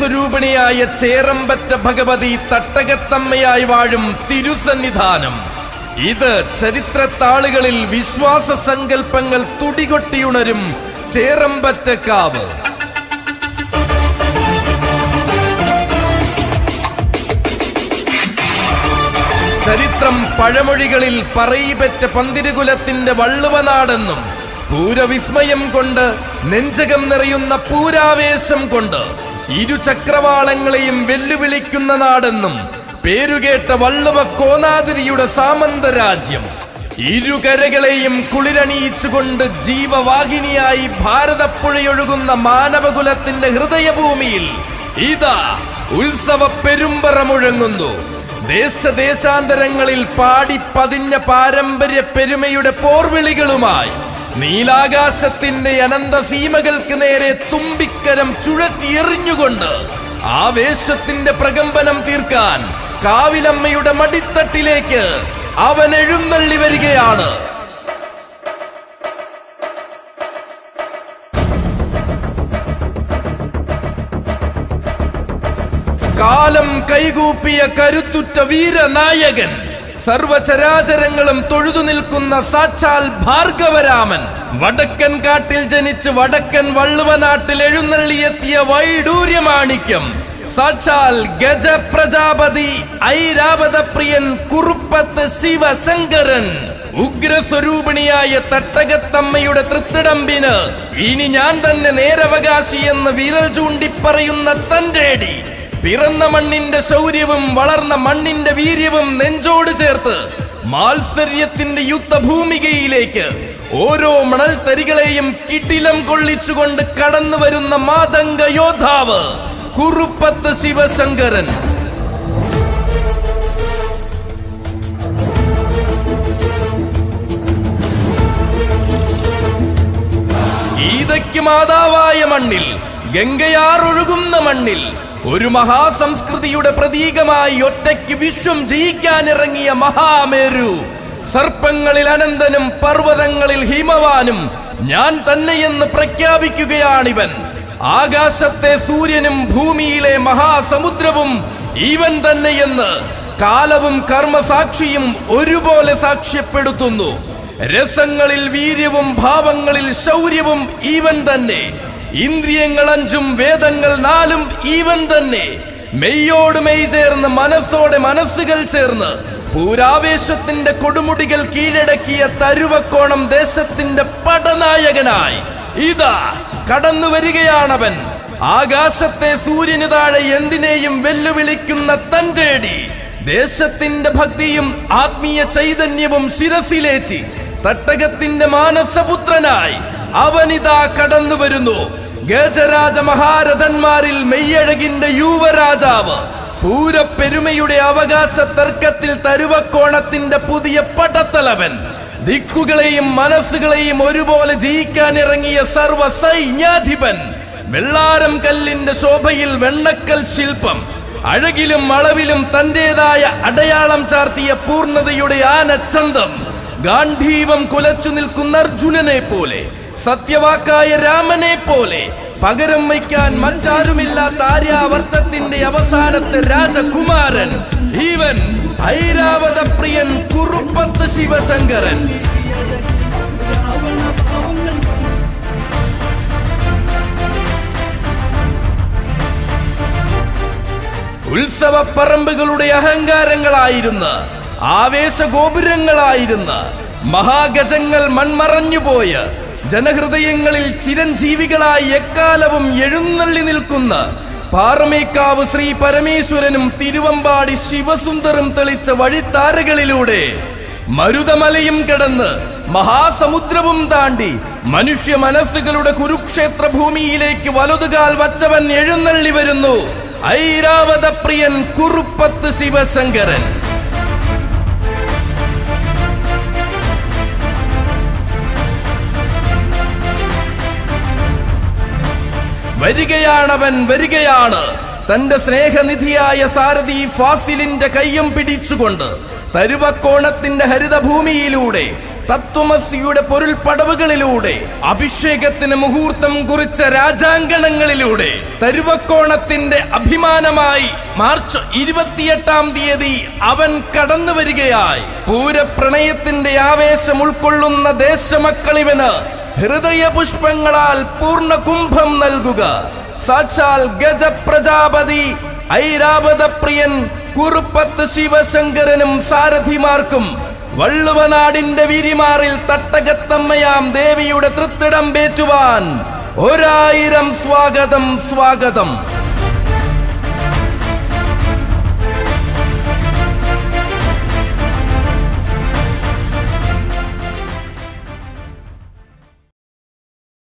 ഉഗ്രസ്വരൂപിണിയായ ചേരമ്പറ്റ ഭഗവതി തട്ടകത്തമ്മയായി വാഴും തിരുസന്നിധാനം. ഇത് ചരിത്രത്താളുകളിൽ വിശ്വാസ സങ്കല്പങ്ങൾ തുടികൊട്ടിയുണരും ചേരമ്പറ്റക്കാവ്. ചരിത്രം പഴമൊഴികളിൽ പറയിപ്പറ്റ പന്തിരുകുലത്തിന്റെ വള്ളുവനാടെന്നും പൂരവിസ്മയം കൊണ്ട് നെഞ്ചകം നിറയുന്ന പൂരാവേശം കൊണ്ട് ഇരുചക്രവാളങ്ങളെയും വെല്ലുവിളിക്കുന്ന നാടെന്നും പേരുകേട്ട വള്ളുവ കോനാതിരിയുടെ സാമന്തരാജ്യം. ഇരുകരകളെയും കുളിരണിയിച്ചുകൊണ്ട് ജീവവാഹിനിയായി ഭാരതപ്പുഴയൊഴുകുന്ന മാനവകുലത്തിന്റെ ഹൃദയഭൂമിയിൽ ഇതാ ഉത്സവ പെരുമ്പറ മുഴങ്ങുന്നു. ദേശദേശാന്തരങ്ങളിൽ പാടി പതിഞ്ഞ പാരമ്പര്യ പെരുമയുടെ പോർവിളികളുമായി നീലാകാശത്തിന്റെ അനന്ത സീമകൾക്ക് നേരെ തുമ്പിക്കരം ചുഴറ്റിയെറിഞ്ഞുകൊണ്ട് ആവേശത്തിന്റെ പ്രകമ്പനം തീർക്കാൻ കാവിലമ്മയുടെ മടിത്തട്ടിലേക്ക് അവൻ എഴുന്നള്ളി വരികയാണ്. കാലം കൈകൂപ്പിയ കരുത്തുറ്റ വീരനായകൻ, സർവചരാചരങ്ങളും തൊഴുതു നിൽക്കുന്ന സാക്ഷാൽ ഭാർഗവരാമൻ, വടക്കൻ കാട്ടിൽ ജനിച്ച് വടക്കൻ വള്ളുവനാട്ടിൽ എഴുന്നള്ളിയെത്തിയ വൈഡൂര്യമാണിക്യം, സാക്ഷാൽ ഗജപ്രജാപതി ഐരാവതപ്രിയൻ കുറുപ്പത്ത് ശിവശങ്കരൻ, ഉഗ്രസ്വരൂപിണിയായ തട്ടകത്തമ്മയുടെ തൃത്തിടമ്പിന് ഇനി ഞാൻ തന്നെ നേരവകാശി എന്ന് വിരൽ ചൂണ്ടിപ്പറയുന്ന തന്റേടി, പിറന്ന മണ്ണിന്റെ ശൗര്യവും വളർന്ന മണ്ണിന്റെ വീര്യവും നെഞ്ചോട് ചേർത്ത് മാത്സര്യത്തിന്റെ യുദ്ധഭൂമികയിലേക്ക് ഓരോ മണൽ തരികളെയും കിടിലം കൊള്ളിച്ചുകൊണ്ട് കടന്നു വരുന്ന മാതംഗ യോദ്ധാവ് കുറുപ്പത്ത് ശിവശങ്കരൻ. ഗീതയ്ക്ക് മാതാവായ മണ്ണിൽ, ഗംഗയാറൊഴുകുന്ന മണ്ണിൽ, ഒരു മഹാസംസ്കൃതിയുടെ പ്രതീകമായി ഒറ്റയ്ക്ക് വിശ്വം ജയിക്കാനിറങ്ങിയ മഹാമേരു, സർപ്പങ്ങളിൽ അനന്തനും പർവ്വതങ്ങളിൽ ഹിമവാനും ഞാൻ തന്നെയെന്ന് പ്രഖ്യാപിക്കുകയാണിവൻ. ആകാശത്തെ സൂര്യനും ഭൂമിയിലെ മഹാസമുദ്രവും ഇവൻ തന്നെയെന്ന് കാലവും കർമ്മസാക്ഷിയും ഒരുപോലെ സാക്ഷ്യപ്പെടുത്തുന്നു. രസങ്ങളിൽ വീര്യവും ഭാവങ്ങളിൽ ശൗര്യവും ഇവൻ തന്നെ. ഇന്ദ്രിയങ്ങൾ 5 വേദങ്ങൾ 4 ഇവൻ തന്നെ. മെയ്യോട് മെയ് ചേർന്ന് മനസ്സോടെ മനസ്സുകൾ ചേർന്ന് പൂരാവേശത്തിന്റെ കൊടുമുടികൾ കീഴടക്കിയ തരുവക്കോണം ദേശത്തിന്റെ പടനായകനായി ഇതാ കടന്നു വരികയാണവൻ. ആകാശത്തെ സൂര്യന് താഴെ എന്തിനേയും വെല്ലുവിളിക്കുന്ന തന്റേടി, ദേശത്തിന്റെ ഭക്തിയും ആത്മീയ ചൈതന്യവും ശിരസിലേറ്റി തട്ടകത്തിന്റെ മാനസപുത്രനായി അവനിതാ കടന്നു വരുന്നു. ഗജരാജ മഹാരഥന്മാരിൽ മെയ്യഴകിന്റെ യുവരാജാവ്, പൂരപ്പെരുമയുടെ അവകാശ തർക്കത്തിൽ തരുവക്കോണത്തിന്റെ പുതിയ പടത്തലവൻ, ദിക്കുകളെയും മനസ്സുകളെയും ഒരുപോലെ ജയിക്കാനിറങ്ങിയ സർവ സൈന്യാധിപൻ, വെള്ളാരം കല്ലിന്റെ ശോഭയിൽ വെണ്ണക്കൽ ശില്പം, അഴകിലും അളവിലും തന്റേതായ അടയാളം ചാർത്തിയ പൂർണ്ണതയുടെ ആനച്ചന്തം, ഗാന്ധീവം കുലച്ചു നിൽക്കുന്ന അർജുനനെ പോലെ, സത്യവാക്കായ രാമനെ പോലെ, പകരം വയ്ക്കാൻ മറ്റാരുമില്ലാത്ത ആര്യാവർത്തത്തിന്റെ അവസാനത്തെ രാജകുമാരൻ, ഇവൻ ഐരാവതപ്രിയൻ കുറുപ്പത്ത് ശിവശങ്കരൻ. ഉത്സവപ്പറമ്പുകളുടെ അഹങ്കാരങ്ങളായിരുന്ന, ആവേശഗോപുരങ്ങളായിരുന്ന മഹാഗജങ്ങൾ മൺമറഞ്ഞുപോയ, ജനഹൃദയങ്ങളിൽ ചിരഞ്ജീവികളായി എക്കാലവും എഴുന്നള്ളി നിൽക്കുന്ന പാറമേക്കാവ് ശ്രീ പരമേശ്വരനും തിരുവമ്പാടി ശിവസുന്ദറും തെളിച്ച വഴിത്താരകളിലൂടെ മരുതമലയും കടന്ന് മഹാസമുദ്രവും താണ്ടി മനുഷ്യ മനസ്സുകളുടെ കുരുക്ഷേത്ര ഭൂമിയിലേക്ക് വലതുകാൽ വച്ചവൻ എഴുന്നള്ളി വരുന്നു. ഐരാവതപ്രിയൻ കുറുപ്പത്ത് ശിവശങ്കരൻ. വരികയാണവൻ, വരികയാണ്. തന്റെ സ്നേഹനിധിയായ സാരഥി ഫാസിലിന്റെ കയ്യും പിടിച്ചുകൊണ്ട് തരുവക്കോണത്തിന്റെ ഹരിതഭൂമിയിലൂടെ തത്വമസിയുടെ പൊരുൾപടവുകളിലൂടെ അഭിഷേകത്തിന് മുഹൂർത്തം കുറിച്ച രാജാങ്കണങ്ങളിലൂടെ തരുവക്കോണത്തിന്റെ അഭിമാനമായി മാർച്ച് 28-ാം തീയതി അവൻ കടന്നു വരികയായി. പൂരപ്രണയത്തിന്റെ ആവേശം ഉൾക്കൊള്ളുന്ന ദേശമക്കളിവന് ഹൃദയപുഷ്പങ്ങളാൽ പൂർണ്ണ കുംഭം നൽകുക. സാക്ഷാൽ ഗജപ്രജാപതി ഐരാവതപ്രിയൻ കുറുപ്പത്ത് ശിവശങ്കരനും സാരഥിമാർക്കും വള്ളുവനാടിന്റെ വിരിമാറിൽ തട്ടകത്തമ്മയാം ദേവിയുടെ തൃത്തിടം പേറ്റുവാൻ 1000 സ്വാഗതം.